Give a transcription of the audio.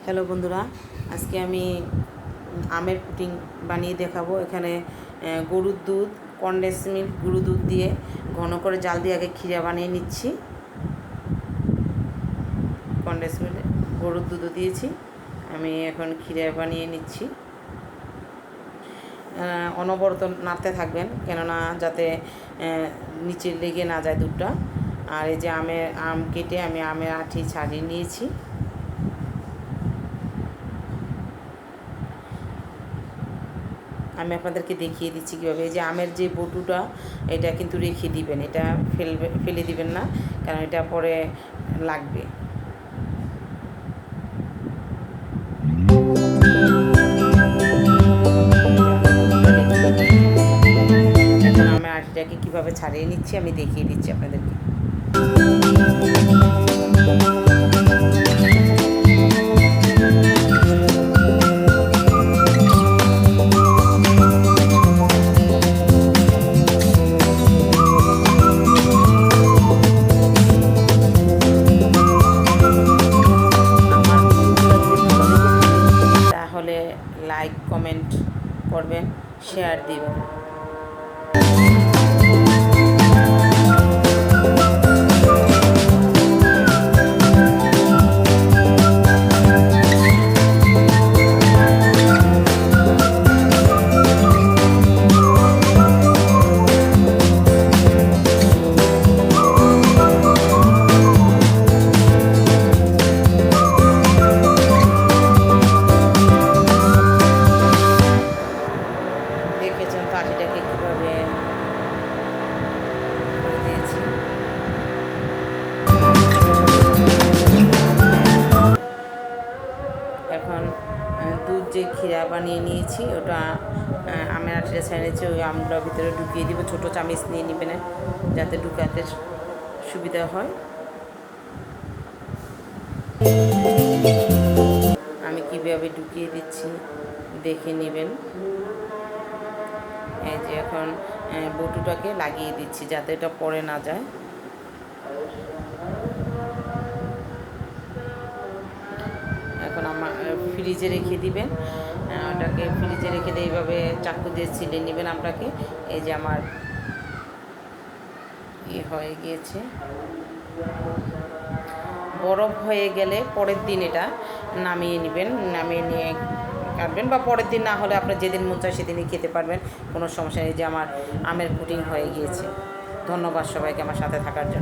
Hello বন্ধুরা, আজকে আমি আমের পুডিং বানিয়ে দেখাবো। এখানে গরুর দুধ, কনডেন্স মিল্ক, গুঁড়ো দুধ দিয়ে ঘন করে জাল দিয়ে আগে ক্ষীরা বানিয়ে নিচ্ছি। কনডেন্স মিল্ক, গরুর দুধও দিয়েছি। আমি এখন ক্ষীরা বানিয়ে নিচ্ছি। অনবরত নাড়তে থাকবেন, কেননা যাতে নিচে লেগে না যায় দুধটা। আর এই যে আম কেটে আমি আমের আঁটি ছাড়িয়ে নিয়েছি। আমি আপনাদেরকে দেখিয়ে দিচ্ছি কীভাবে। এই যে আমের যে বটুটা, এটা কিন্তু রেখে দিবেন, এটা ফেলে দিবেন না, কারণ এটা পরে লাগবে। এখন আমের আটিটাকে কীভাবে ছাড়িয়ে নিচ্ছি আমি দেখিয়ে দিচ্ছি আপনাদেরকে। তাহলে লাইক, কমেন্ট করবেন, শেয়ার দিবেন। দেখেছেন পাখিটাকে কীভাবে দিয়েছি। এখন দুধ যে ক্ষীরা বানিয়ে নিয়েছি, ওটা আমের আটিটা ছেড়ে নিয়েছি, ওই আমগুলোর ভিতরে ঢুকিয়ে দিব। ছোটো চামচ নিয়ে নেবেন যাতে ঢুকাতে সুবিধা হয়। আমি কীভাবে ঢুকিয়ে দিচ্ছি দেখে নেবেন। এই যে এখন বটুটাকে লাগিয়ে দিচ্ছি যাতে এটা পড়ে না যায়। এখন আমার ফ্রিজে রেখে দিবেন। ওটাকে ফ্রিজে রেখে দিয়ে এইভাবে চাকু দিয়ে ছিলে নেবেন আপনাকে। এই যে আমার হয়ে গিয়েছে। বরফ হয়ে গেলে পরের দিন এটা নামিয়ে নেবেন, নামিয়ে নিয়ে কাটবেন, বা পরের দিন না হলে আপনার যেদিন মন চায় সেদিনই খেতে পারবেন, কোনো সমস্যা নেই। যে আমার আমের পুডিং হয়ে গিয়েছে। ধন্যবাদ সবাইকে আমার সাথে থাকার জন্য।